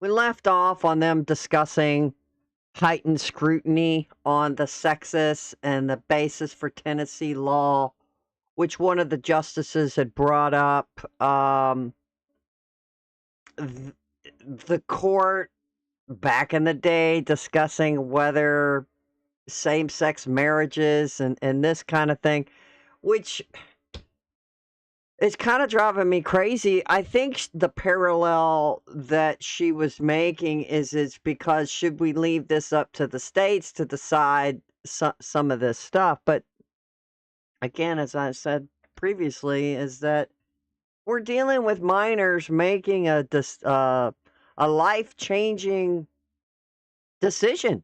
We left off on them discussing heightened scrutiny on the sexist and the basis for Tennessee law, which one of the justices had brought up. th- the court back in the day discussing whether same sex marriages and this kind of thing, which it's kind of driving me crazy. I think the parallel that she was making is because should we leave this up to the states to decide some of this stuff? But again, as I said previously, is that we're dealing with minors making a life changing decision.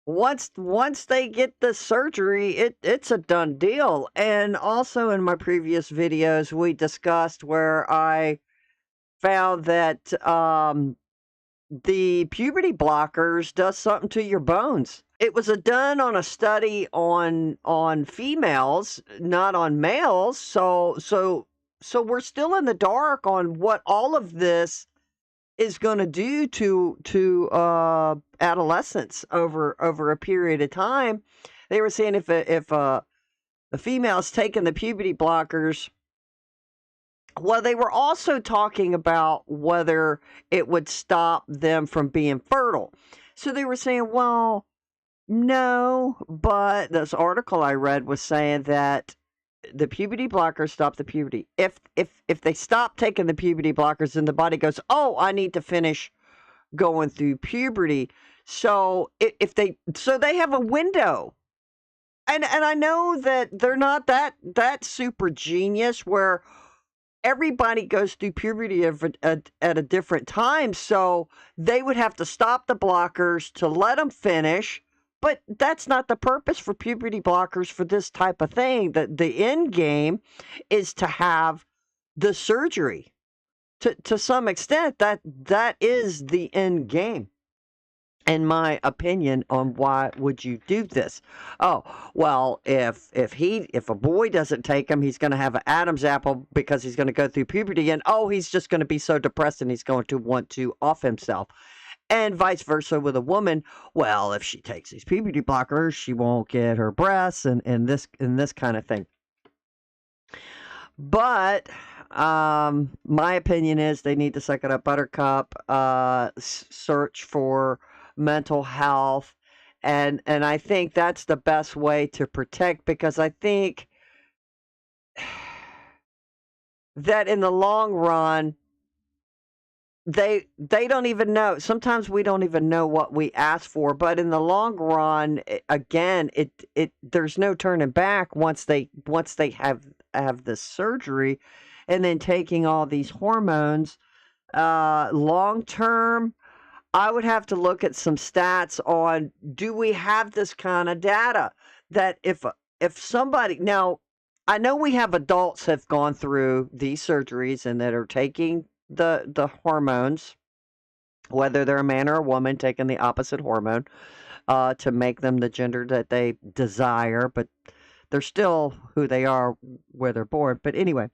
Once they get the surgery, it's a done deal. And also in my previous videos, we discussed where I found that the puberty blockers does something to your bones. It was done on a study on females, not on males. So we're still in the dark on what all of this is going to do to adolescents over a period of time. They were saying if a female's taking the puberty blockers, well, they were also talking about whether it would stop them from being fertile. So they were saying, well, no, but this article I read was saying that the puberty blockers stop the puberty. If they stop taking the puberty blockers, then the body goes, oh, I need to finish going through puberty. So so they have a window. And I know that they're not that super genius where everybody goes through puberty at a different time. So they would have to stop the blockers to let them finish. But that's not the purpose for puberty blockers for this type of thing. The end game is to have the surgery. To some extent, that is the end game, in my opinion, on why would you do this. Oh, well, if a boy doesn't take him, he's going to have an Adam's apple because he's going to go through puberty, and oh, he's just going to be so depressed and he's going to want to off himself. And vice versa with a woman. Well, if she takes these puberty blockers, she won't get her breasts and this kind of thing. But my opinion is they need to suck it up, Buttercup. Search for mental health, and I think that's the best way to protect, because I think that in the long run they don't even know. Sometimes we don't even know what we ask for, but in the long run, again, it there's no turning back once they have this surgery, and then taking all these hormones. Long term, I would have to look at some stats on, do we have this kind of data that if somebody, now I know we have adults have gone through these surgeries and that are taking the hormones, whether they're a man or a woman, taking the opposite hormone to make them the gender that they desire, but they're still who they are where they're born. But anyway,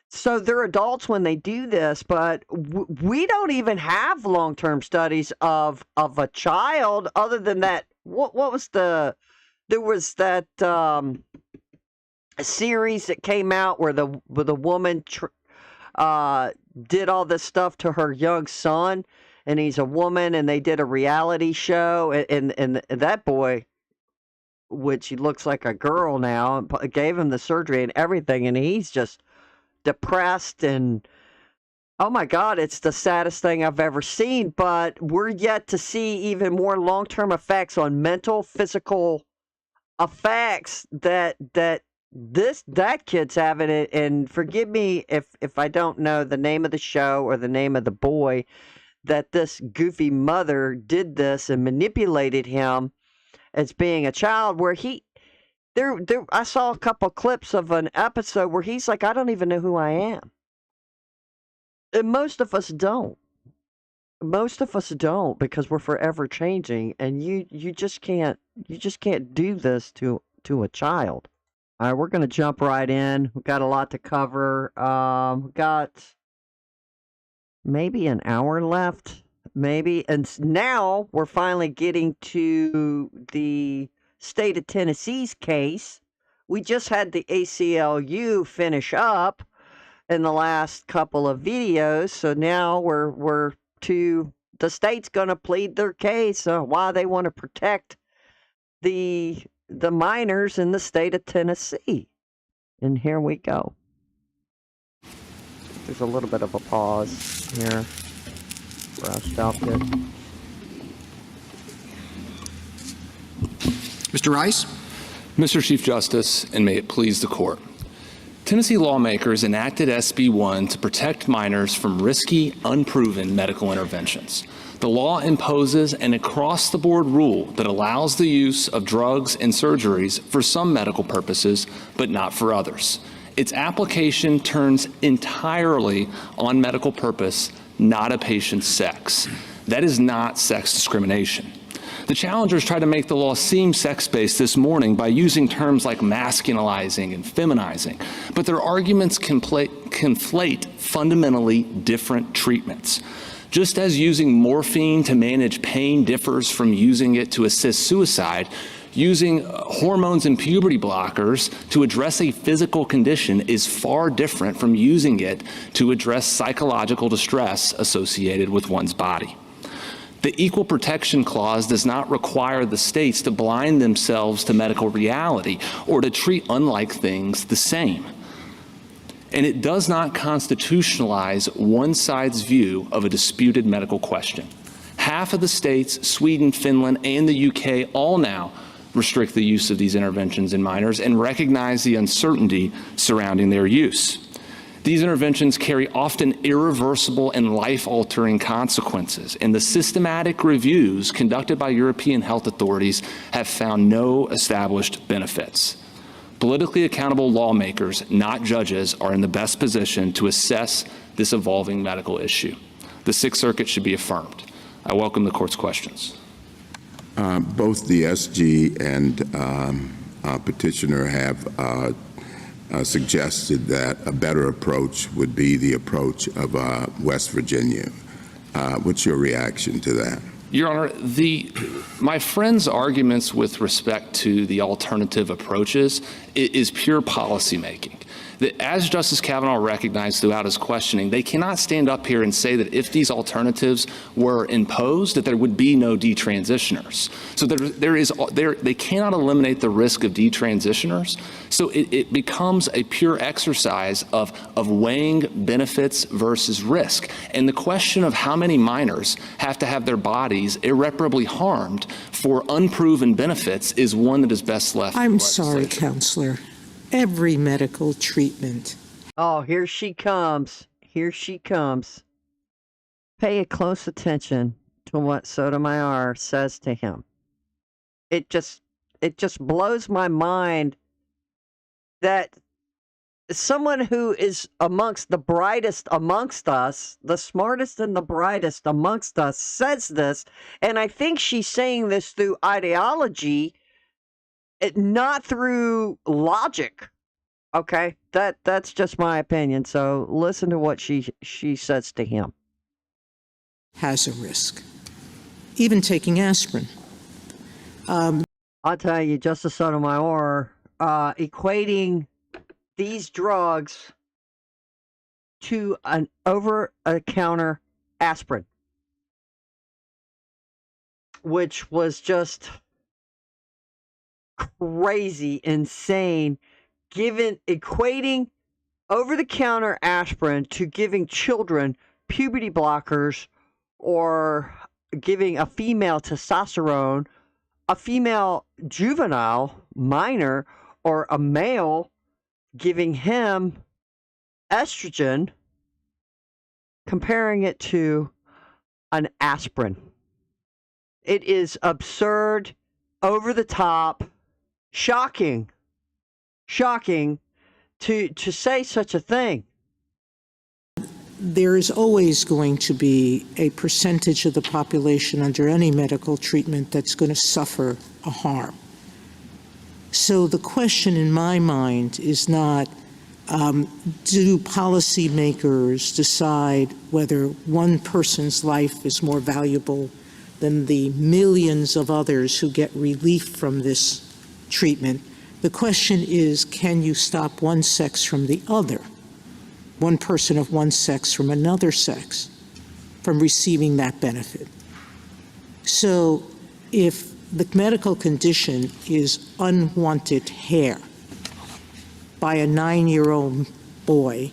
so they're adults when they do this, but we don't even have long-term studies of a child other than that. What was there was that series that came out where the woman did all this stuff to her young son, and he's a woman, and they did a reality show, and that boy, which he looks like a girl now, gave him the surgery and everything, and he's just depressed, and oh my god, it's the saddest thing I've ever seen. But we're yet to see even more long-term effects on mental, physical effects that kid's having it. And forgive me if I don't know the name of the show or the name of the boy that this goofy mother did this and manipulated him as being a child, where there I saw a couple clips of an episode where he's like, I don't even know who I am. And most of us don't. Most of us don't, because we're forever changing, and you just can't do this to a child. All right, we're going to jump right in. We've got a lot to cover. We got maybe an hour left, maybe. And now we're finally getting to the state of Tennessee's case. We just had the ACLU finish up in the last couple of videos, so now we're to the state's going to plead their case why they want to protect the minors in the state of Tennessee. And here we go. There's a little bit of a pause here where I stopped it. Mr. Rice? Mr. Chief Justice, and may it please the court. Tennessee lawmakers enacted SB 1 to protect minors from risky, unproven medical interventions. The law imposes an across-the-board rule that allows the use of drugs and surgeries for some medical purposes, but not for others. Its application turns entirely on medical purpose, not a patient's sex. That is not sex discrimination. The challengers try to make the law seem sex-based this morning by using terms like masculinizing and feminizing, but their arguments conflate fundamentally different treatments. Just as using morphine to manage pain differs from using it to assist suicide, using hormones and puberty blockers to address a physical condition is far different from using it to address psychological distress associated with one's body. The Equal Protection Clause does not require the states to blind themselves to medical reality or to treat unlike things the same. And it does not constitutionalize one side's view of a disputed medical question. Half of the states, Sweden, Finland, and the UK, all now restrict the use of these interventions in minors and recognize the uncertainty surrounding their use. These interventions carry often irreversible and life-altering consequences, and the systematic reviews conducted by European health authorities have found no established benefits. Politically accountable lawmakers, not judges, are in the best position to assess this evolving medical issue. The Sixth Circuit should be affirmed. I welcome the court's questions. Both the SG and petitioner have suggested that a better approach would be the approach of West Virginia. What's your reaction to that? Your Honor, my friend's arguments with respect to the alternative approaches is pure policymaking. As Justice Kavanaugh recognized throughout his questioning, they cannot stand up here and say that if these alternatives were imposed, that there would be no detransitioners. So they cannot eliminate the risk of detransitioners. So it becomes a pure exercise of weighing benefits versus risk. And the question of how many minors have to have their bodies irreparably harmed for unproven benefits is one that is best left. I'm sorry, Counselor. Every medical treatment. Oh, here she comes. Here she comes. Pay close attention to what Sotomayor says to him. It just blows my mind that someone who is amongst the brightest amongst us, the smartest and the brightest amongst us, says this, and I think she's saying this through ideology, not through logic. Okay, that's just my opinion. So listen to what she says to him. Has a risk. Even taking aspirin. I'll tell you, Justice Sotomayor, equating these drugs to an over-the-counter aspirin, which was just crazy, insane, equating over-the-counter aspirin to giving children puberty blockers or giving a female testosterone, a female juvenile minor, or a male giving him estrogen, comparing it to an aspirin. It is absurd, over the top, shocking to say such a thing. There is always going to be a percentage of the population under any medical treatment that's going to suffer a harm. So the question in my mind is not Do policymakers decide whether one person's life is more valuable than the millions of others who get relief from this treatment? The question is, can you stop one sex from the other, one person of one sex from another sex, from receiving that benefit? So if the medical condition is unwanted hair by a 9-year-old boy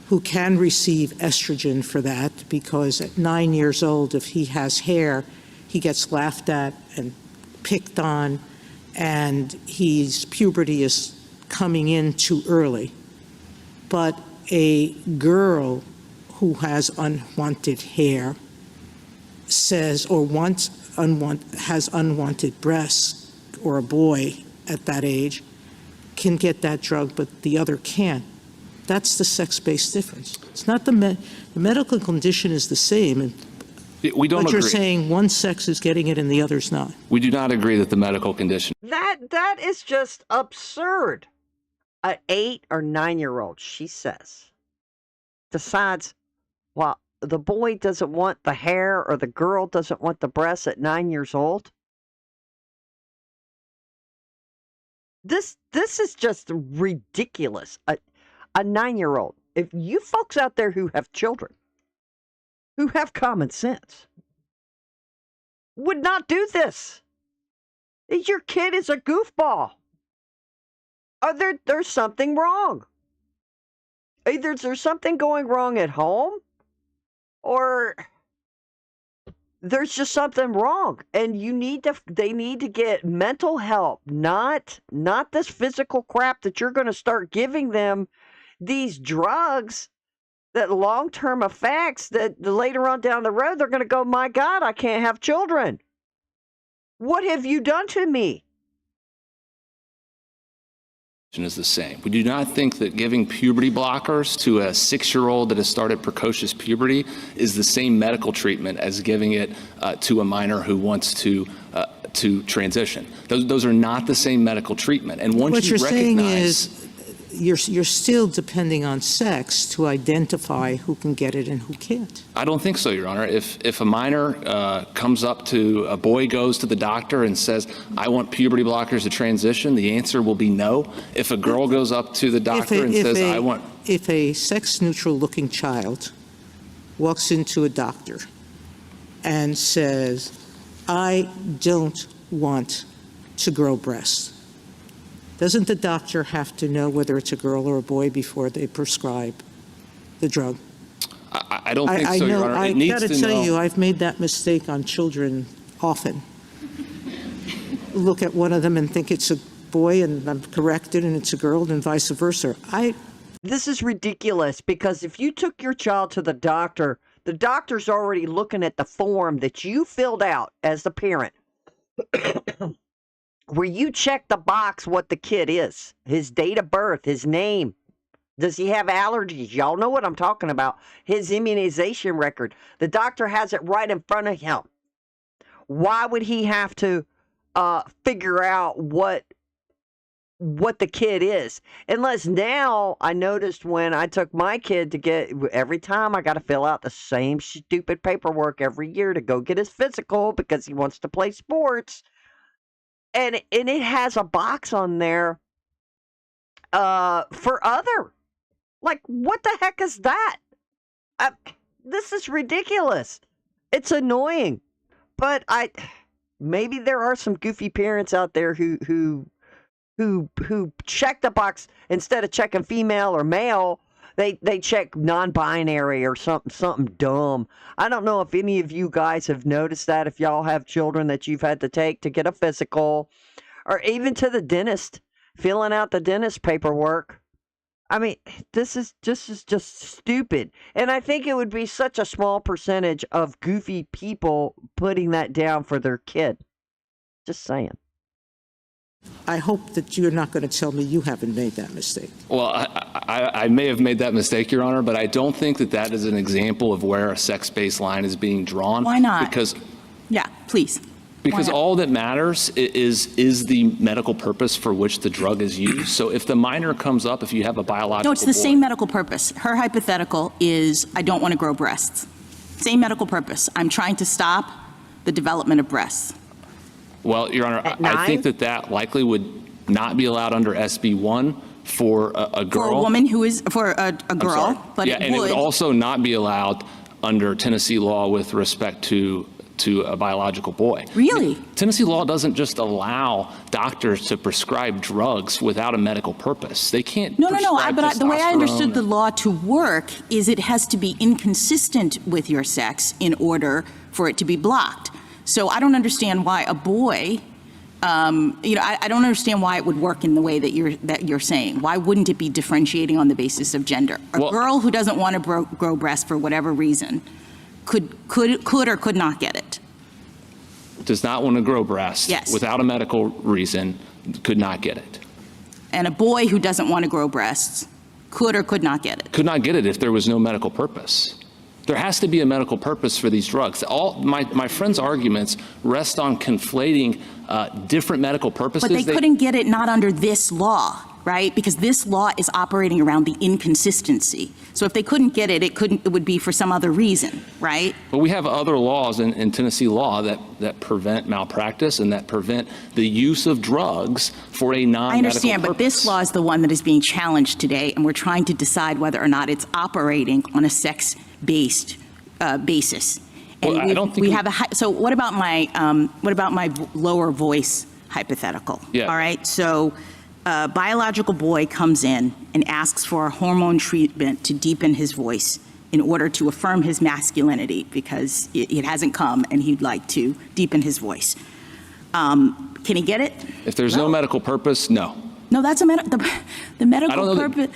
who can receive estrogen for that, because at 9 years old, if he has hair, he gets laughed at and picked on, and his puberty is coming in too early. But a girl who has unwanted hair says, or has unwanted breasts, or a boy at that age can get that drug, but the other can't. That's the sex-based difference. It's not the medical condition is the same. And we don't but agree. You're saying one sex is getting it and the other's not. We do not agree that the medical condition. That is just absurd. An 8 or 9-year-old, she says, decides, well, the boy doesn't want the hair or the girl doesn't want the breasts at 9 years old. This is just ridiculous. A 9-year-old. If you folks out there who have children, who have common sense, would not do this. Your kid is a goofball. There's something wrong. Either there's something going wrong at home, or there's just something wrong, and they need to get mental help, not this physical crap that you're going to start giving them, these drugs that long-term effects that later on down the road they're going to go, my God, I can't have children. What have you done to me? Is the same. We do not think that giving puberty blockers to a 6-year-old that has started precocious puberty is the same medical treatment as giving it to a minor who wants to transition. Those are not the same medical treatment. And once what you you're saying recognize, is you're still depending on sex to identify who can get it and who can't. I don't think so, Your Honor. If a minor comes up to a boy, goes to the doctor and says, I want puberty blockers to transition, the answer will be no. If a girl goes up to the doctor and says, I want... If a sex-neutral looking child walks into a doctor and says, I don't want to grow breasts, doesn't the doctor have to know whether it's a girl or a boy before they prescribe the drug? I don't think so, Your Honor. I got to tell you, I've made that mistake on children often. Look at one of them and think it's a boy, and I'm corrected, and it's a girl, and vice versa. This is ridiculous, because if you took your child to the doctor's already looking at the form that you filled out as the parent, where you check the box what the kid is, his date of birth, his name. Does he have allergies? Y'all know what I'm talking about. His immunization record. The doctor has it right in front of him. Why would he have to figure out what the kid is? Unless now, I noticed when I took my kid to every time I got to fill out the same stupid paperwork every year to go get his physical because he wants to play sports. And it has a box on there for other. Like, what the heck is that? This is ridiculous. It's annoying. But maybe there are some goofy parents out there who check the box instead of checking female or male. They check non-binary or something dumb. I don't know if any of you guys have noticed that, if y'all have children that you've had to take to get a physical, or even to the dentist, filling out the dentist paperwork. I mean, this is just stupid. And I think it would be such a small percentage of goofy people putting that down for their kid. Just saying. I hope that you're not going to tell me you haven't made that mistake. Well, I may have made that mistake, Your Honor, but I don't think that is an example of where a sex-based line is being drawn. Why not? Because Yeah, please. Because all that matters is the medical purpose for which the drug is used. So if the minor comes up, if you have a biological No, it's the same medical purpose. Her hypothetical is, I don't want to grow breasts. Same medical purpose. I'm trying to stop the development of breasts. Well, Your Honor, I think that likely would not be allowed under SB 1 for a girl. For a woman who is, for a girl, but yeah, and it would also not be allowed under Tennessee law with respect to a biological boy. Really? Tennessee law doesn't just allow doctors to prescribe drugs without a medical purpose. They can't. No. But the way I understood the law to work is it has to be inconsistent with your sex in order for it to be blocked. So I don't understand why a boy, I don't understand why it would work in the way that you're saying. Why wouldn't it be differentiating on the basis of gender? A girl who doesn't want to grow breasts for whatever reason could or could not get it. Does not want to grow breasts. Yes. Without a medical reason, could not get it. And a boy who doesn't want to grow breasts could or could not get it. Could not get it if there was no medical purpose. There has to be a medical purpose for these drugs. All my friend's arguments rest on conflating different medical purposes. But they couldn't get it not under this law, right? Because this law is operating around the inconsistency. So if they couldn't get it, it would be for some other reason, right? But we have other laws in Tennessee law that prevent malpractice and that prevent the use of drugs for a non-medical purpose. I understand, but this law is the one that is being challenged today, and we're trying to decide whether or not it's operating on a sex-based basis. And well, I don't think we have so what about my lower voice hypothetical? Yeah. All right. So a biological boy comes in and asks for a hormone treatment to deepen his voice in order to affirm his masculinity because it hasn't come and he'd like to deepen his voice. Can he get it? If there's no medical purpose, no. No, that's the medical purpose.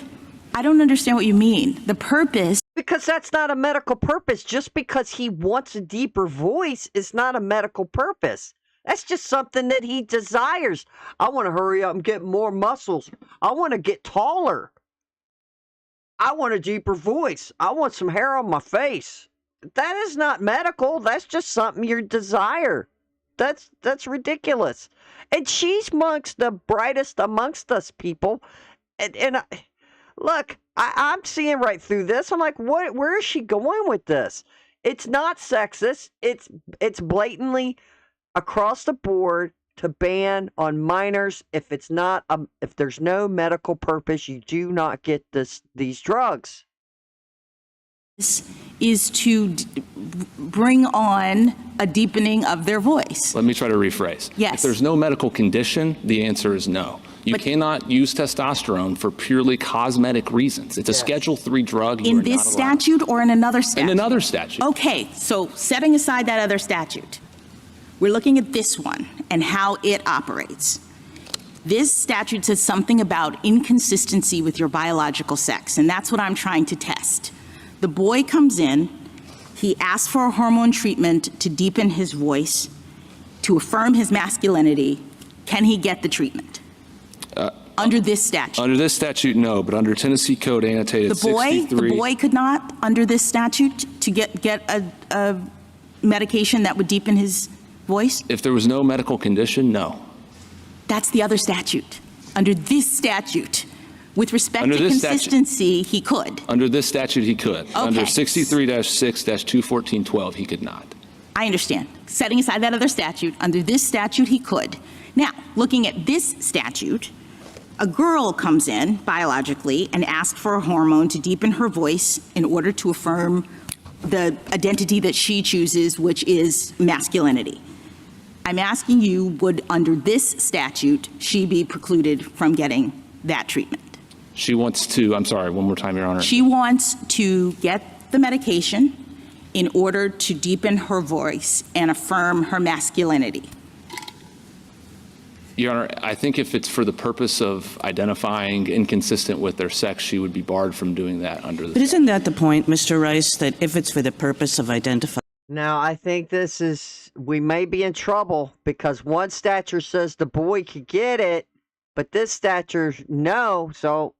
I don't understand what you mean. The purpose. Because that's not a medical purpose. Just because he wants a deeper voice is not a medical purpose. That's just something that he desires. I want to hurry up and get more muscles. I want to get taller. I want a deeper voice. I want some hair on my face. That is not medical. That's just something you desire. That's ridiculous. And she's amongst the brightest amongst us people. Look, I'm seeing right through this. I'm like, where is she going with this? It's not sexist. It's blatantly across the board to ban on minors. If there's no medical purpose, you do not get these drugs. Is to bring on a deepening of their voice. Let me try to rephrase. Yes. If there's no medical condition, the answer is no. You cannot use testosterone for purely cosmetic reasons. It's a Schedule III drug. In this statute or in another statute? In another statute. Okay, so setting aside that other statute, we're looking at this one and how it operates. This statute says something about inconsistency with your biological sex, and that's what I'm trying to test. The boy comes in, he asks for a hormone treatment to deepen his voice, to affirm his masculinity. Can he get the treatment? Under this statute? Under this statute, no, but under Tennessee Code annotated 63. The boy could not, under this statute, to get a medication that would deepen his voice? If there was no medical condition, no. That's the other statute. Under this statute, with respect Under to this consistency, he could. Under this statute, he could. Okay. Under 63-6-21412, he could not. I understand. Setting aside that other statute, under this statute, he could. Now, looking at this statute, a girl comes in biologically and asks for a hormone to deepen her voice in order to affirm the identity that she chooses, which is masculinity. I'm asking you, would under this statute, she be precluded from getting that treatment? She wants to, I'm sorry, one more time, Your Honor. She wants to get the medication in order to deepen her voice and affirm her masculinity. Your Honor, I think if it's for the purpose of identifying inconsistent with their sex, she would be barred from doing that under the. But isn't that the point, Mr. Rice, that if it's for the purpose of identifying? Now, I think we may be in trouble because one statute says the boy could get it, but this statute, no. So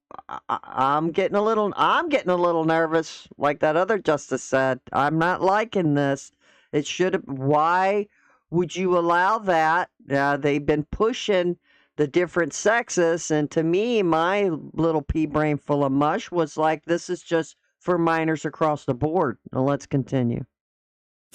I'm getting a little nervous, like that other justice said. I'm not liking this. It should have, why would you allow that? They've been pushing the different sexes, and to me, my little pea brain full of mush was like, this is just for minors across the board. Now let's continue.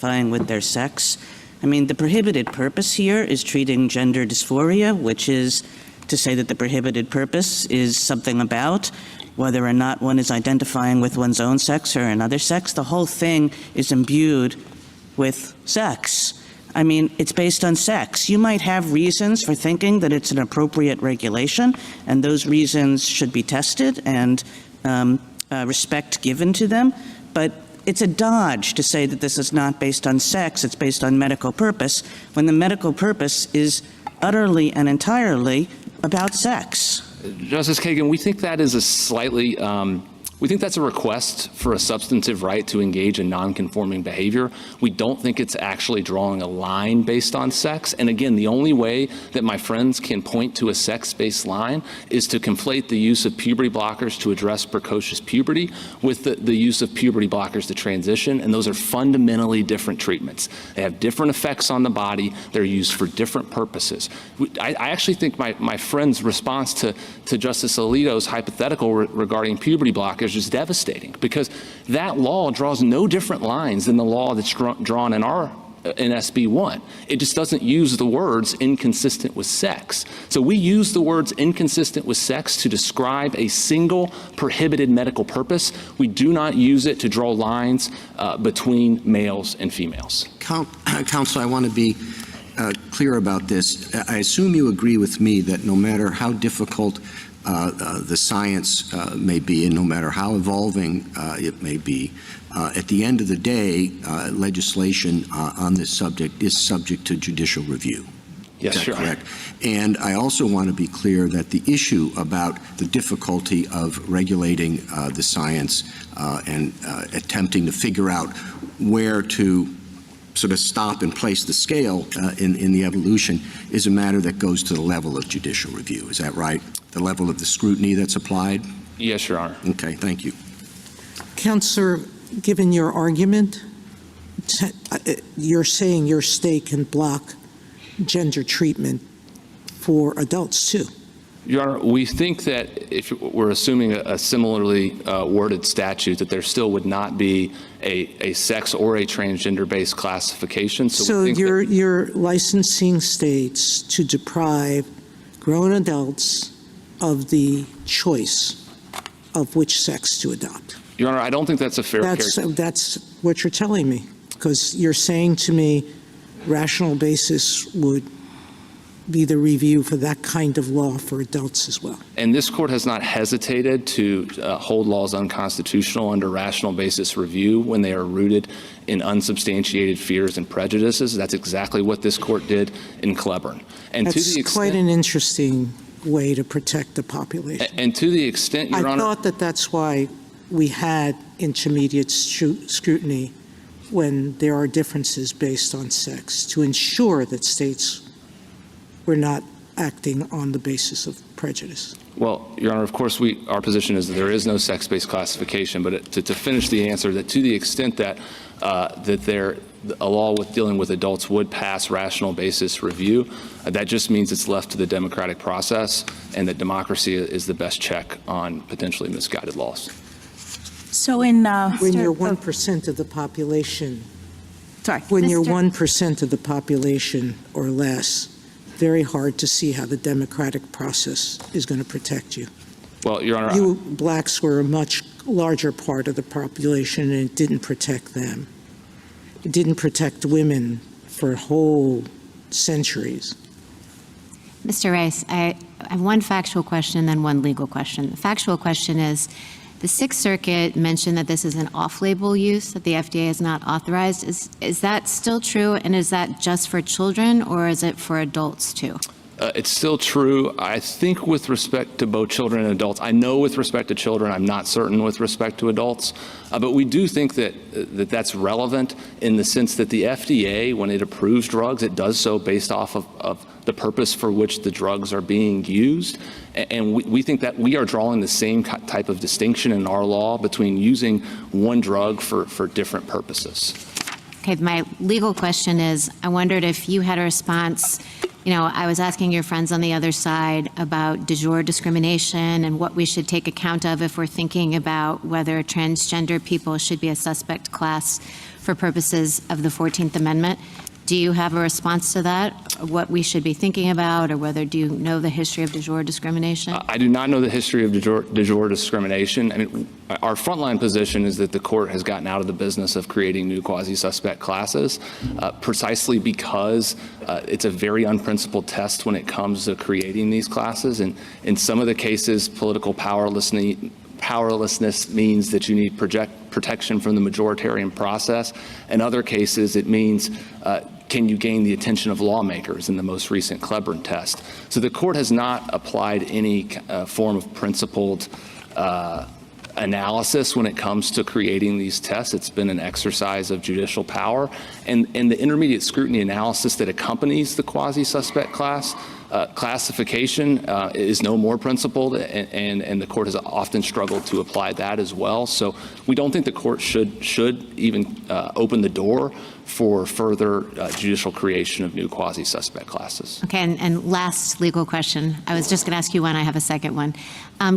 With their sex. I mean, the prohibited purpose here is treating gender dysphoria, which is to say that the prohibited purpose is something about whether or not one is identifying with one's own sex or another sex. The whole thing is imbued with sex. I mean, it's based on sex. You might have reasons for thinking that it's an appropriate regulation, and those reasons should be tested and respect given to them. But it's a dodge to say that this is not based on sex, it's based on medical purpose, when the medical purpose is utterly and entirely about sex. Justice Kagan, we think that is a slightly, we think that's a request for a substantive right to engage in nonconforming behavior. We don't think it's actually drawing a line based on sex. And again, the only way that my friends can point to a sex-based line is to conflate the use of puberty blockers to address precocious puberty with the use of puberty blockers to transition. And those are fundamentally different treatments. They have different effects on the body. They're used for different purposes. I actually think my friend's response to Justice Alito's hypothetical regarding puberty blockers is devastating, because that law draws no different lines than the law that's drawn in SB 1. It just doesn't use the words inconsistent with sex. So we use the words inconsistent with sex to describe a single prohibited medical purpose. We do not use it to draw lines between males and females. Counsel, I want to be clear about this. I assume you agree with me that no matter how difficult the science may be, and no matter how evolving it may be, at the end of the day, legislation on this subject is subject to judicial review. Yes, Is that Your Honor. correct? And I also want to be clear that the issue about the difficulty of regulating the science and attempting to figure out where to sort of stop and place the scale in the evolution is a matter that goes to the level of judicial review. Is that right? The level of the scrutiny that's applied? Yes, Your Honor. Okay, thank you. Counselor, given your argument, you're saying your state can block gender treatment for adults too. Your Honor, we think that if we're assuming a similarly worded statute, that there still would not be a sex or a transgender-based classification. So you're licensing states to deprive grown adults of the choice of which sex to adopt. Your Honor, I don't think that's a fair characterization. That's what you're telling me, because you're saying to me rational basis would be the review for that kind of law for adults as well. And this court has not hesitated to hold laws unconstitutional under rational basis review when they are rooted in unsubstantiated fears and prejudices. That's exactly what this court did in Cleburne. And That's to the extent, quite an interesting way to protect the population. And to the extent, Your Honor, I thought that's why we had intermediate scrutiny when there are differences based on sex, to ensure that states were not acting on the basis of prejudice. well, Your Honor, of course, our position is that there is no sex-based classification, but to finish the answer, that to the extent that a law dealing with adults would pass rational basis review, that just means it's left to the democratic process, and that democracy is the best check on potentially misguided laws. So in When you're 1% of the population, sorry, when you're 1% of the population or less, very hard to see how the democratic process is going to protect you. Well, Your Honor, You blacks were a much larger part of the population, and it didn't protect them. It didn't protect women for whole centuries. Mr. Rice, I have one factual question and then one legal question. The factual question is, the Sixth Circuit mentioned that this is an off-label use, that the FDA has not authorized. Is that still true, and is that just for children, or is it for adults too? it's still true. I think with respect to both children and adults, I know with respect to children, I'm not certain with respect to adults, but we do think that that's relevant in the sense that the FDA, when it approves drugs, it does so based off of the purpose for which the drugs are being used. And we think that we are drawing the same type of distinction in our law between using one drug for different purposes. Okay, my legal question is, I wondered if you had a response. I was asking your friends on the other side about de jure discrimination and what we should take account of if we're thinking about whether transgender people should be a suspect class for purposes of the 14th Amendment. Do you have a response to that? What we should be thinking about, or whether do you know the history of de jure discrimination? I do not know the history of de jure discrimination. I mean, our frontline position is that the court has gotten out of the business of creating new quasi-suspect classes, precisely because it's a very unprincipled test when it comes to creating these classes. And in some of the cases, political powerlessness means that you need protection from the majoritarian process. In other cases, it means can you gain the attention of lawmakers in the most recent Cleburne test. So the court has not applied any form of principled analysis when it comes to creating these tests. It's been an exercise of judicial power. And the intermediate scrutiny analysis that accompanies the quasi-suspect classification is no more principled, and the court has often struggled to apply that as well. So we don't think the court should even open the door for further judicial creation of new quasi-suspect classes. Okay, and last legal question. I was just going to ask you one. I have a second one.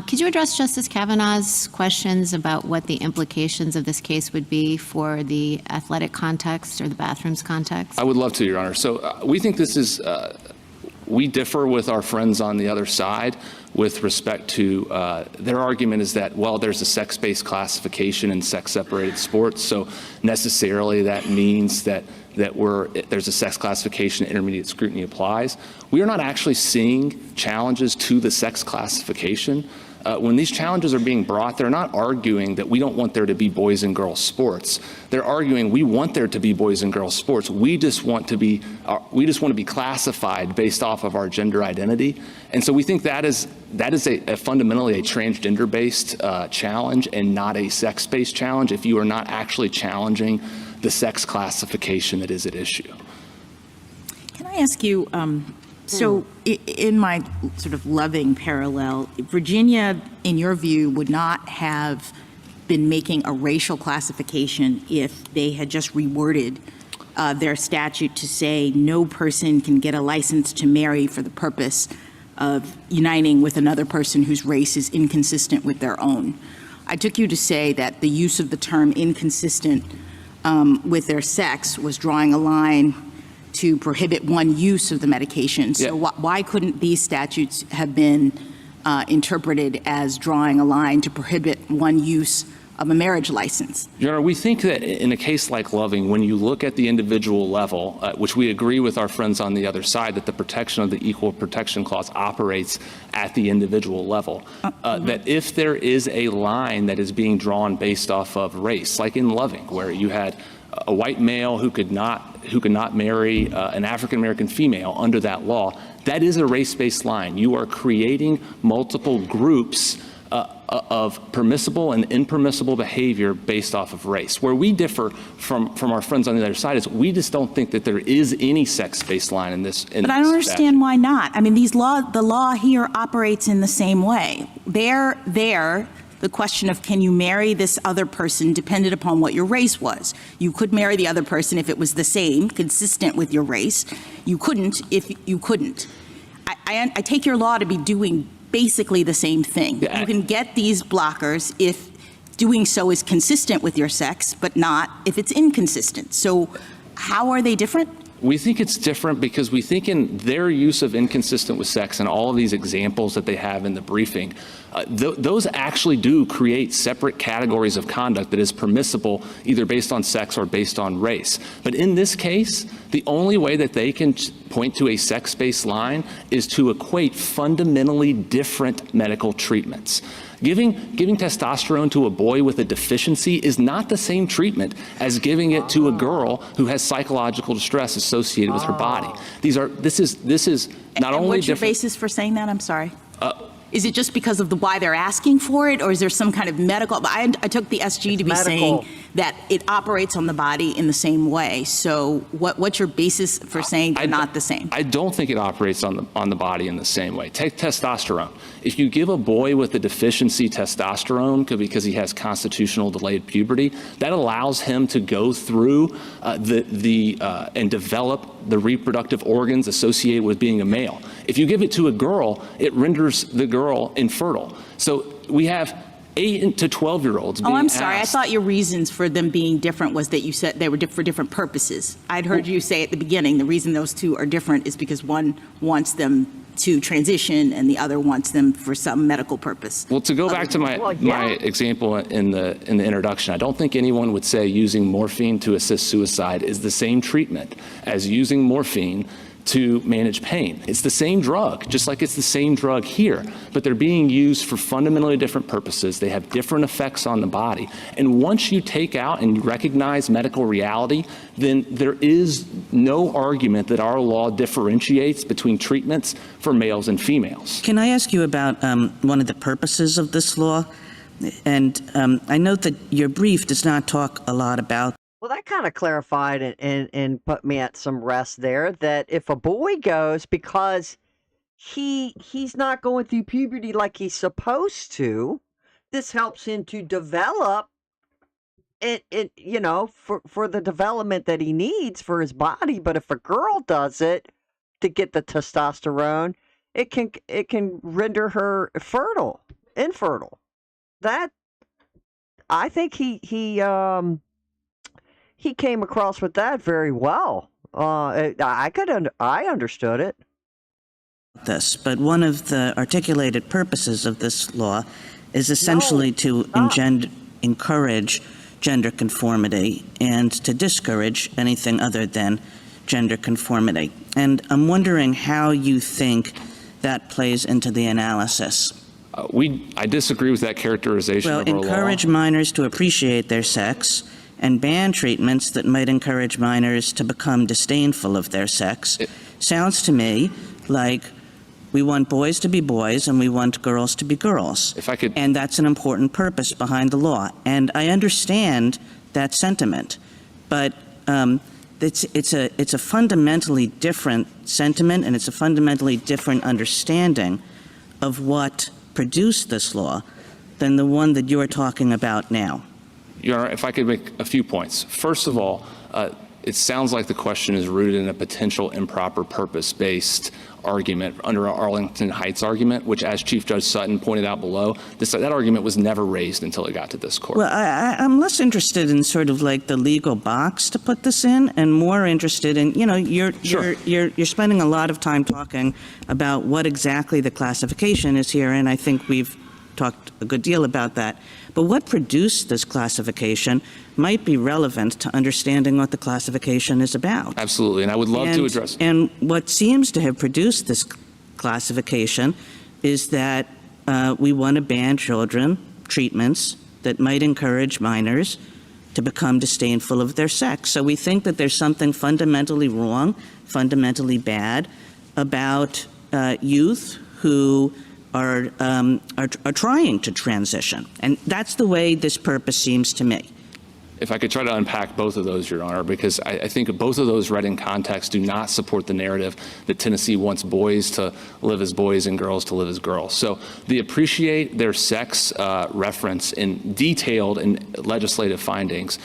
Could you address Justice Kavanaugh's questions about what the implications of this case would be for the athletic context or the bathrooms context? I would love to, Your Honor. So we think this is we differ with our friends on the other side with respect to their argument is that, well, there's a sex-based classification in sex-separated sports, so necessarily that means that there's a sex classification, intermediate scrutiny applies. We are not actually seeing challenges to the sex classification. When these challenges are being brought, they're not arguing that we don't want there to be boys and girls sports. They're arguing we want there to be boys and girls sports. We just want to be classified based off of our gender identity. And so we think that is a fundamentally a transgender-based challenge and not a sex-based challenge if you are not actually challenging the sex classification that is at issue. Can I ask you, so in my sort of loving parallel, Virginia, in your view, would not have been making a racial classification if they had just reworded their statute to say no person can get a license to marry for the purpose of uniting with another person whose race is inconsistent with their own. I took you to say that the use of the term inconsistent with their sex was drawing a line to prohibit one use of the medication. So why couldn't these statutes have been interpreted as drawing a line to prohibit one use of a marriage license? Your Honor, we think that in a case like Loving, when you look at the individual level, which we agree with our friends on the other side, that the protection of the Equal Protection Clause operates at the individual level, that if there is a line that is being drawn based off of race, like in Loving, where you had a white male who could not marry an African-American female under that law, that is a race-based line. You are creating multiple groups of permissible and impermissible behavior based off of race. Where we differ from our friends on the other side is we just don't think that there is any sex-based line in this. But I don't understand why not. I mean, the law here operates in the same way. The question of can you marry this other person depended upon what your race was. You could marry the other person if it was the same, consistent with your race. You couldn't if you couldn't. I take your law to be doing basically the same thing. You can get these blockers if doing so is consistent with your sex, but not if it's inconsistent. So how are they different? We think it's different because we think in their use of inconsistent with sex and all of these examples that they have in the briefing, those actually do create separate categories of conduct that is permissible either based on sex or based on race. But in this case, the only way that they can point to a sex-based line is to equate fundamentally different medical treatments. Giving testosterone to a boy with a deficiency is not the same treatment as giving it to a girl who has psychological distress associated with her body. This is not only what's your different. basis for saying that? I'm sorry. Is it just because of why they're asking for it, or is there some kind of medical? I took the SG to be saying that it operates on the body in the same way. So what's your basis for saying they're not the same? I don't think it operates on the body in the same way. Take testosterone. If you give a boy with a deficiency testosterone because he has constitutional delayed puberty, that allows him to go through and develop the reproductive organs associated with being a male. If you give it to a girl, it renders the girl infertile. So we have 8 to 12-year-olds being I'm sorry. asked. I thought your reasons for them being different was that you said they were for different purposes. I'd heard you say at the beginning the reason those two are different is because one wants them to transition and the other wants them for some medical purpose. Well, to go back to my example in the introduction, I don't think anyone would say using morphine to assist suicide is the same treatment as using morphine to manage pain. It's the same drug, just like it's the same drug here, but they're being used for fundamentally different purposes. They have different effects on the body. And once you take out and you recognize medical reality, then there is no argument that our law differentiates between treatments for males and females. Can I ask you about one of the purposes of this law? And I note that your brief does not talk a lot about. Well, that kind of clarified and put me at some rest there, that if a boy goes because he's not going through puberty like he's supposed to, this helps him to develop it for the development that he needs for his body. But if a girl does it to get the testosterone, it can render her infertile. That, I think he came across with that very well. I understood it. But one of the articulated purposes of this law is essentially to encourage gender conformity and to discourage anything other than gender conformity. And I'm wondering how you think that plays into the analysis. I disagree with that characterization of our law. Encourage minors to appreciate their sex and ban treatments that might encourage minors to become disdainful of their sex. Sounds to me like we want boys to be boys and we want girls to be girls. And that's an important purpose behind the law. And I understand that sentiment, but it's a fundamentally different sentiment, and it's a fundamentally different understanding of what produced this law than the one that you're talking about now. Your Honor, if I could make a few points. First of all, it sounds like the question is rooted in a potential improper purpose-based argument under our Arlington Heights argument, which, as Chief Judge Sutton pointed out below, that argument was never raised until it got to this court. Well, I'm less interested in sort of like the legal box to put this in, and more interested in, you're spending a lot of time talking about what exactly the classification is here, and I think we've talked a good deal about that. But what produced this classification might be relevant to understanding what the classification is about. Absolutely, and I would love to address. And what seems to have produced this classification is that we want to ban treatments that might encourage minors to become disdainful of their sex. So we think that there's something fundamentally wrong, fundamentally bad about youth who are trying to transition. And that's the way this purpose seems to me. If I could try to unpack both of those, Your Honor, because I think both of those read in context do not support the narrative that Tennessee wants boys to live as boys and girls to live as girls. So the appreciate their sex reference in detailed and legislative findings,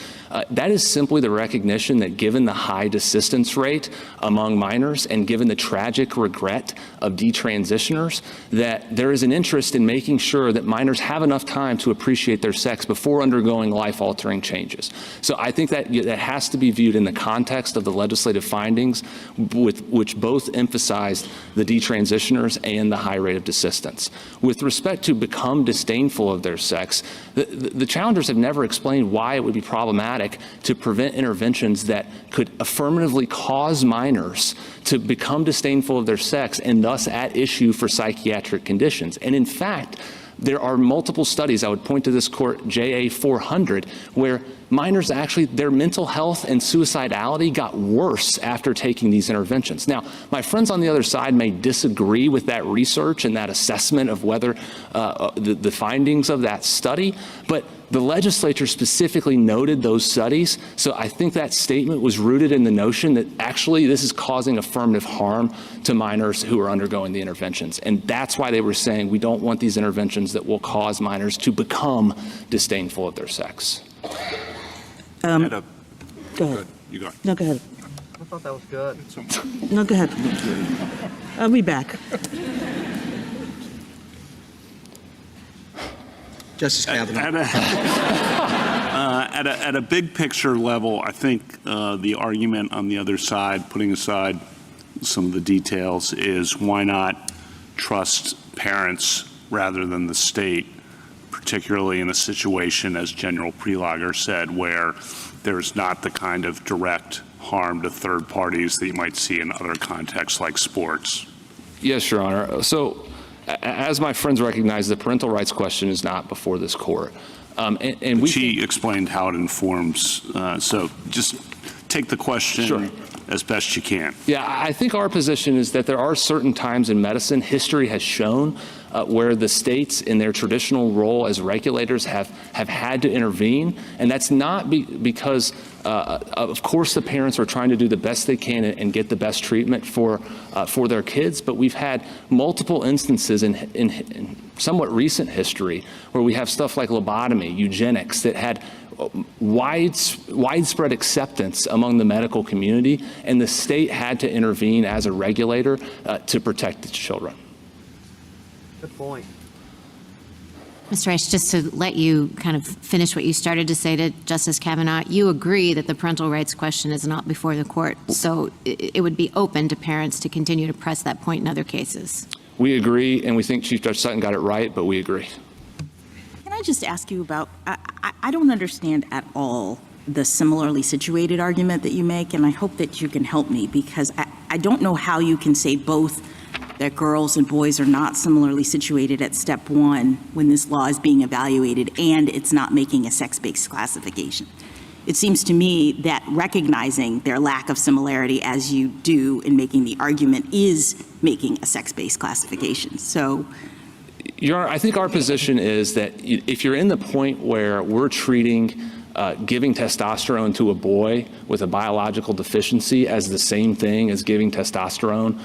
that is simply the recognition that given the high desistance rate among minors and given the tragic regret of detransitioners, that there is an interest in making sure that minors have enough time to appreciate their sex before undergoing life-altering changes. So I think that has to be viewed in the context of the legislative findings, which both emphasized the detransitioners and the high rate of desistance. With respect to become disdainful of their sex, the challengers have never explained why it would be problematic to prevent interventions that could affirmatively cause minors to become disdainful of their sex and thus at issue for psychiatric conditions. And in fact, there are multiple studies, I would point to this court, JA 400, where minors actually, their mental health and suicidality got worse after taking these interventions. Now, my friends on the other side may disagree with that research and that assessment of whether the findings of that study, but the legislature specifically noted those studies, so I think that statement was rooted in the notion that actually this is causing affirmative harm to minors who are undergoing the interventions. And that's why they were saying we don't want these interventions that will cause minors to become disdainful of their sex. Go ahead. You go. No, go ahead. I thought that was good. No, go ahead. I'll be back. Justice Kavanaugh. At a big picture level, I think the argument on the other side, putting aside some of the details, is why not trust parents rather than the state, particularly in a situation, as General Prelogger said, where there's not the kind of direct harm to third parties that you might see in other contexts like sports. Yes, Your Honor. So, as my friends recognize, the parental rights question is not before this court. And she explained how it informs, so just take the question Sure. as best you can. Yeah, I think our position is that there are certain times in medicine, history has shown where the states in their traditional role as regulators have had to intervene. And that's not because, of course, the parents are trying to do the best they can and get the best treatment for their kids. But we've had multiple instances in somewhat recent history where we have stuff like lobotomy, eugenics, that had widespread acceptance among the medical community, and the state had to intervene as a regulator to protect the children. Good point. Mr. Rice, just to let you kind of finish what you started to say to Justice Kavanaugh, you agree that the parental rights question is not before the court, so it would be open to parents to continue to press that point in other cases. We agree, and we think Chief Judge Sutton got it right, but we agree. Can I just ask you about, I don't understand at all the similarly situated argument that you make, and I hope that you can help me, because I don't know how you can say both that girls and boys are not similarly situated at step one when this law is being evaluated and it's not making a sex-based classification. It seems to me that recognizing their lack of similarity as you do in making the argument is making a sex-based classification. So, Your Honor, I think our position is that if you're in the point where we're treating giving testosterone to a boy with a biological deficiency as the same thing as giving testosterone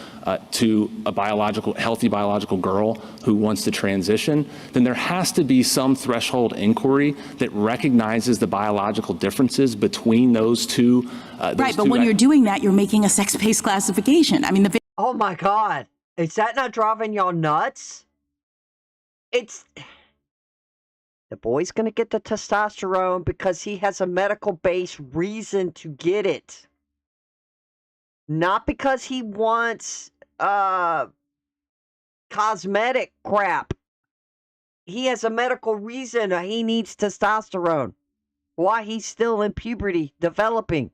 to a healthy biological girl who wants to transition, then there has to be some threshold inquiry that recognizes the biological differences between those two. right, but when you're doing that, you're making a sex-based classification. I mean, Oh my God. Is that not driving y'all nuts? The boy's going to get the testosterone because he has a medical-based reason to get it. Not because he wants cosmetic crap. He has a medical reason he needs testosterone. Why he's still in puberty, developing.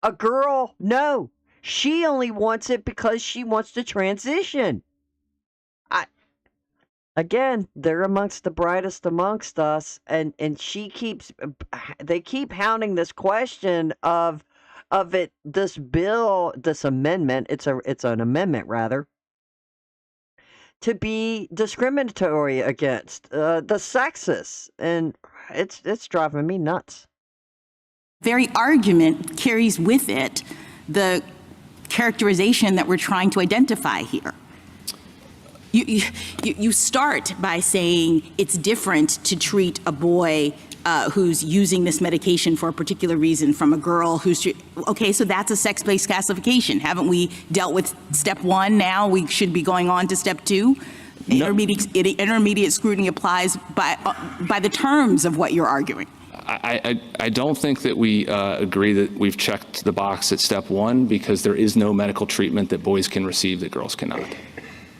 A girl, no. She only wants it because she wants to transition. Again, they're amongst the brightest amongst us, and they keep hounding this question of this amendment, it's an amendment rather, to be discriminatory against the sexist, and it's driving me nuts. very argument carries with it the characterization that we're trying to identify here. You start by saying it's different to treat a boy who's using this medication for a particular reason from a girl who's, okay, so that's a sex-based classification. Haven't we dealt with step one now? We should be going on to step two? No. Intermediate scrutiny applies by the terms of what you're arguing. I don't think that we agree that we've checked the box at step one, because there is no medical treatment that boys can receive that girls cannot.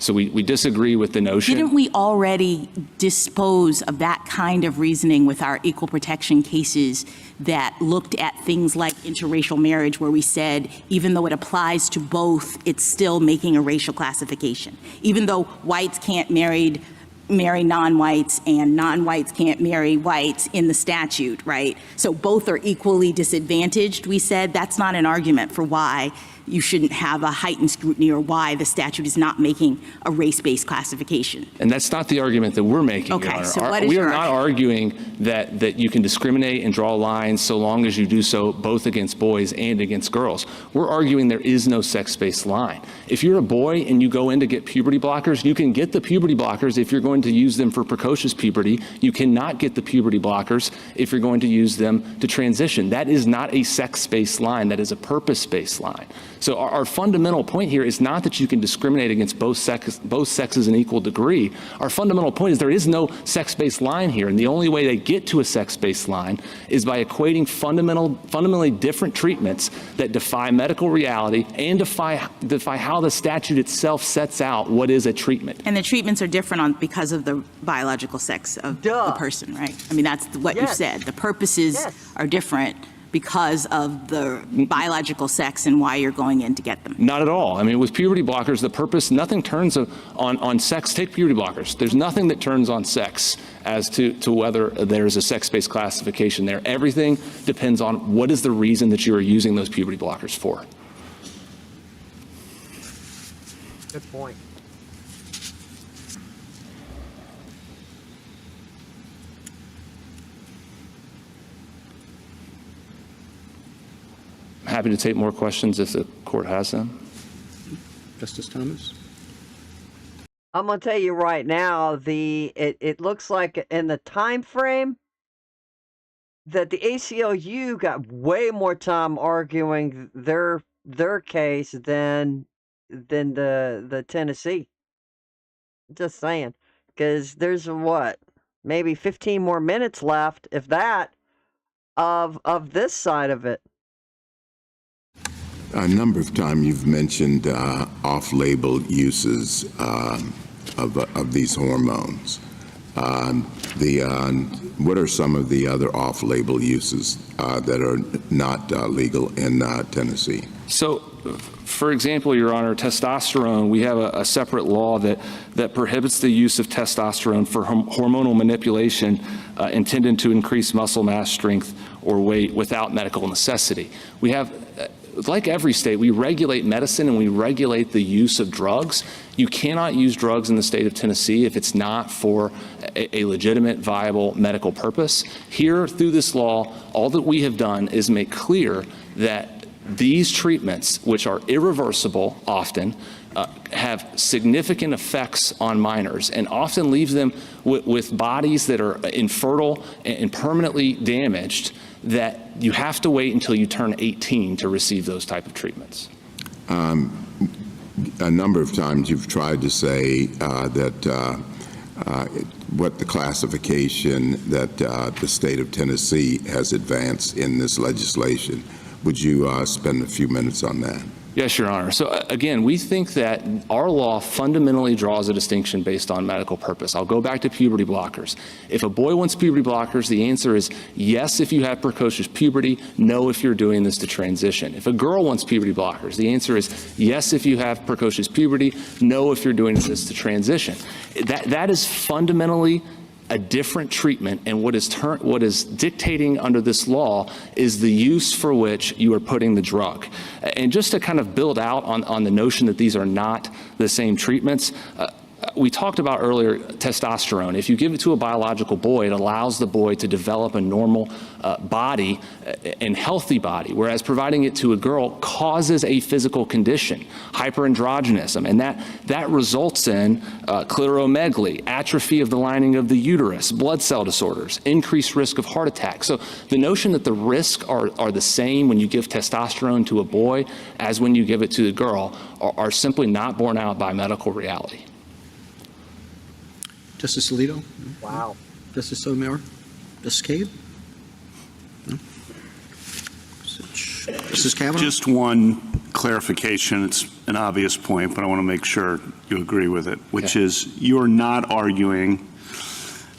So we disagree with the notion. Didn't we already dispose of that kind of reasoning with our equal protection cases that looked at things like interracial marriage, where we said, even though it applies to both, it's still making a racial classification? Even though whites can't marry marry non-whites and non-whites can't marry whites in the statute, right? So both are equally disadvantaged, we said. That's not an argument for why you shouldn't have a heightened scrutiny or why the statute is not making a race-based classification. And that's not the argument that we're making, Your Okay, Honor. so what is we your are not arguing that you can discriminate and draw lines so long as you do so both against boys and against girls. We're arguing there is no sex-based line. If you're a boy and you go in to get puberty blockers, you can get the puberty blockers if you're going to use them for precocious puberty. You cannot get the puberty blockers if you're going to use them to transition. That is not a sex-based line. That is a purpose-based line. So our fundamental point here is not that you can discriminate against both sexes in equal degree. Our fundamental point is there is no sex-based line here, and the only way they get to a sex-based line is by equating fundamentally different treatments that defy medical reality and defy how the statute itself sets out what is a treatment. And the treatments are different because of the biological sex of the person, right? I mean, that's what you said. The purposes are different because of the biological sex and why you're going in to get them. Not at all. I mean, with puberty blockers, the purpose, nothing turns on sex. Take puberty blockers. There's nothing that turns on sex as to whether there's a sex-based classification there. Everything depends on what is the reason that you are using those puberty blockers for. Good point. I'm happy to take more questions if the court has them. Justice Thomas? I'm gonna tell you right now, it looks like in the time frame that the ACLU got way more time arguing their case than the Tennessee. Just saying, because there's maybe 15 more minutes left, if that, of this side of it. A number of times you've mentioned off-label uses of these hormones. What are some of the other off-label uses that are not legal in Tennessee? So, for example, Your Honor, testosterone, we have a separate law that prohibits the use of testosterone for hormonal manipulation intended to increase muscle mass, strength, or weight without medical necessity. We have, like every state, we regulate medicine and we regulate the use of drugs. You cannot use drugs in the state of Tennessee if it's not for a legitimate, viable medical purpose. Here, through this law, all that we have done is make clear that these treatments, which are irreversible often, have significant effects on minors and often leave them with bodies that are infertile and permanently damaged, that you have to wait until you turn 18 to receive those type of treatments. A number of times you've tried to say that what the classification that the state of Tennessee has advanced in this legislation. Would you spend a few minutes on that? Yes, Your Honor. So again, we think that our law fundamentally draws a distinction based on medical purpose. I'll go back to puberty blockers. If a boy wants puberty blockers, the answer is yes if you have precocious puberty, no if you're doing this to transition. If a girl wants puberty blockers, the answer is yes if you have precocious puberty, no if you're doing this to transition. That is fundamentally a different treatment, and what is dictating under this law is the use for which you are putting the drug. And just to kind of build out on the notion that these are not the same treatments, we talked about earlier testosterone. If you give it to a biological boy, it allows the boy to develop a normal body and healthy body, whereas providing it to a girl causes a physical condition, hyperandrogenism, and that results in clitoromegaly, atrophy of the lining of the uterus, blood cell disorders, increased risk of heart attack. So the notion that the risks are the same when you give testosterone to a boy as when you give it to the girl are simply not borne out by medical reality. Justice Alito? Wow. Justice Sotomayor? Justice Cade? No? Justice Kavanaugh? Just one clarification. It's an obvious point, but I want to make sure you agree with it, which is you're not arguing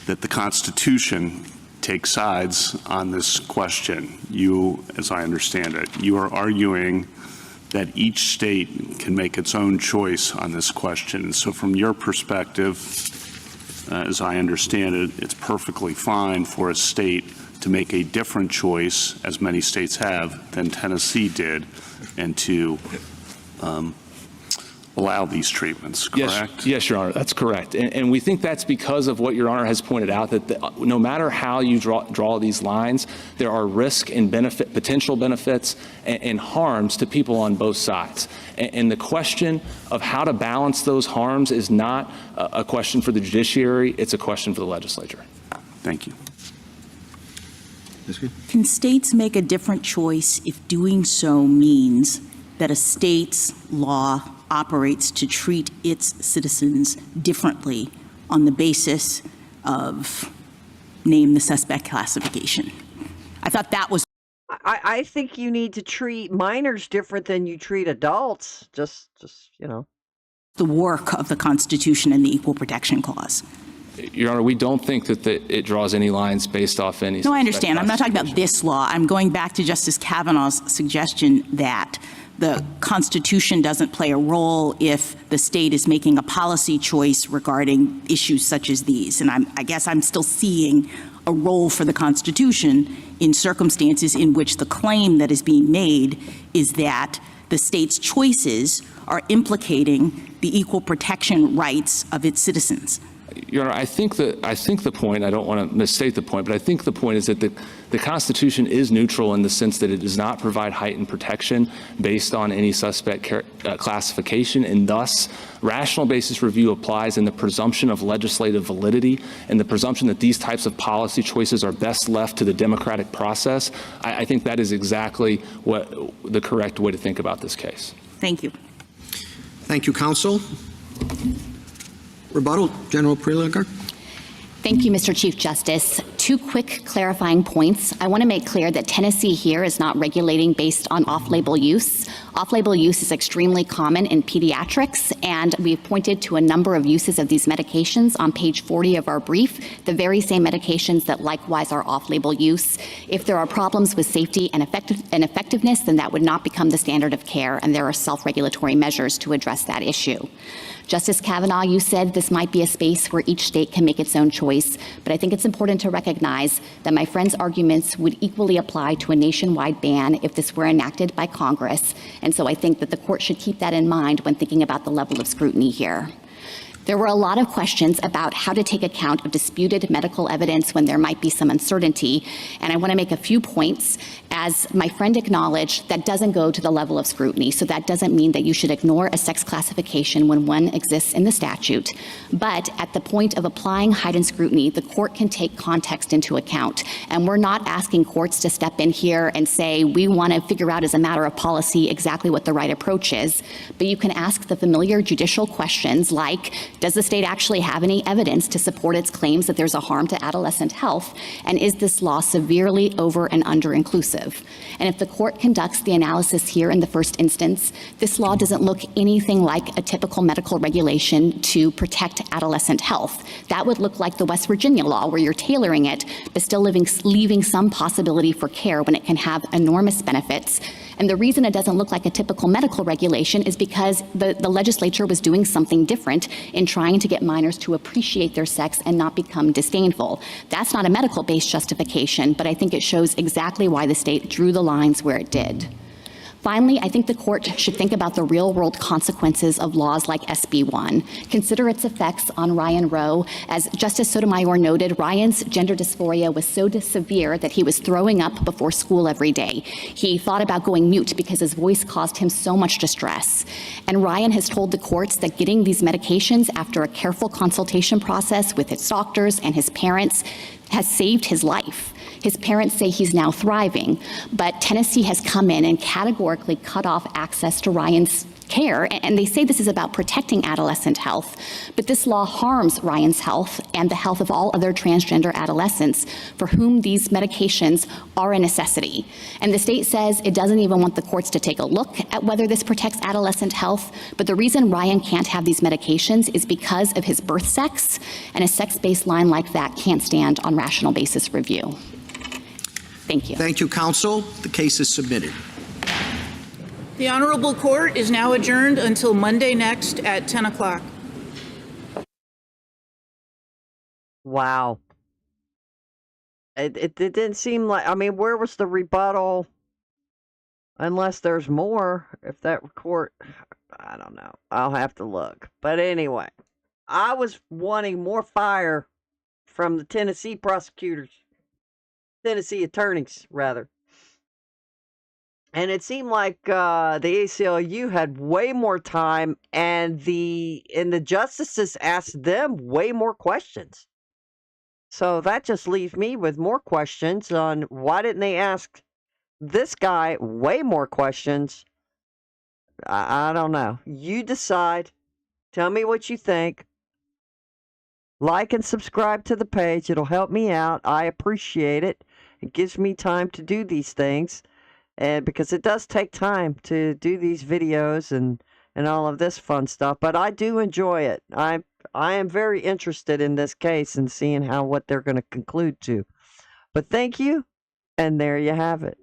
that the Constitution takes sides on this question. You, as I understand it, you are arguing that each state can make its own choice on this question. And so from your perspective, as I understand it, it's perfectly fine for a state to make a different choice, as many states have, than Tennessee did, and to allow these treatments, correct? Yes, Your Honor, that's correct. And we think that's because of what Your Honor has pointed out, that no matter how you draw these lines, there are risk and potential benefits and harms to people on both sides. And the question of how to balance those harms is not a question for the judiciary, it's a question for the legislature. Thank you. Can states make a different choice if doing so means that a state's law operates to treat its citizens differently on the basis of name the suspect classification? I thought that was I think you need to treat minors different than you treat adults. Just the work of the Constitution and the Equal Protection Clause. Your Honor, we don't think that it draws any lines based off any. No, I understand. I'm not talking about this law. I'm going back to Justice Kavanaugh's suggestion that the Constitution doesn't play a role if the state is making a policy choice regarding issues such as these. And I guess I'm still seeing a role for the Constitution in circumstances in which the claim that is being made is that the state's choices are implicating the equal protection rights of its citizens. Your Honor, I think the point, I don't want to misstate the point, but I think the point is that the Constitution is neutral in the sense that it does not provide heightened protection based on any suspect classification, and thus rational basis review applies, and the presumption of legislative validity and the presumption that these types of policy choices are best left to the democratic process. I think that is exactly what the correct way to think about this case. Thank you. Thank you, counsel. Rebuttal, General Prelogar. Thank you, Mr. Chief Justice. Two quick clarifying points. I want to make clear that Tennessee here is not regulating based on off-label use. Off-label use is extremely common in pediatrics, and we've pointed to a number of uses of these medications on page 40 of our brief, the very same medications that likewise are off-label use. If there are problems with safety and effectiveness, then that would not become the standard of care, and there are self-regulatory measures to address that issue. Justice Kavanaugh, you said this might be a space where each state can make its own choice, but I think it's important to recognize that my friend's arguments would equally apply to a nationwide ban if this were enacted by Congress, and so I think that the court should keep that in mind when thinking about the level of scrutiny here. There were a lot of questions about how to take account of disputed medical evidence when there might be some uncertainty, and I want to make a few points. As my friend acknowledged, that doesn't go to the level of scrutiny, so that doesn't mean that you should ignore a sex classification when one exists in the statute. But at the point of applying heightened scrutiny, the court can take context into account, and we're not asking courts to step in here and say, we want to figure out as a matter of policy exactly what the right approach is, but you can ask the familiar judicial questions like, does the state actually have any evidence to support its claims that there's a harm to adolescent health? And is this law severely over and under inclusive? And if the court conducts the analysis here in the first instance, this law doesn't look anything like a typical medical regulation to protect adolescent health. That would look like the West Virginia law, where you're tailoring it, but still leaving some possibility for care when it can have enormous benefits. And the reason it doesn't look like a typical medical regulation is because the legislature was doing something different in trying to get minors to appreciate their sex and not become disdainful. That's not a medical-based justification, but I think it shows exactly why the state drew the lines where it did. Finally, I think the court should think about the real-world consequences of laws like SB 1. Consider its effects on Ryan Rowe. As Justice Sotomayor noted, Ryan's gender dysphoria was so severe that he was throwing up before school every day. He thought about going mute because his voice caused him so much distress. And Ryan has told the courts that getting these medications after a careful consultation process with his doctors and his parents has saved his life. His parents say he's now thriving, but Tennessee has come in and categorically cut off access to Ryan's care, and they say this is about protecting adolescent health, but this law harms Ryan's health and the health of all other transgender adolescents for whom these medications are a necessity. And the state says it doesn't even want the courts to take a look at whether this protects adolescent health, but the reason Ryan can't have these medications is because of his birth sex, and a sex-based line like that can't stand on rational basis review. Thank you. Thank you, counsel. The case is submitted. The Honorable Court is now adjourned until Monday next at 10 o'clock. Wow. It didn't seem like, I mean, where was the rebuttal? Unless there's more, if that court, I don't know. I'll have to look. But anyway, I was wanting more fire from the Tennessee prosecutors, Tennessee attorneys, rather. And it seemed like the ACLU had way more time, and the justices asked them way more questions. So that just leaves me with more questions on why didn't they ask this guy way more questions. I don't know. You decide. Tell me what you think. Like and subscribe to the page. It'll help me out. I appreciate it. It gives me time to do these things. And because it does take time to do these videos and all of this fun stuff. But I do enjoy it. I am very interested in this case and seeing what they're going to conclude to. But thank you. And there you have it.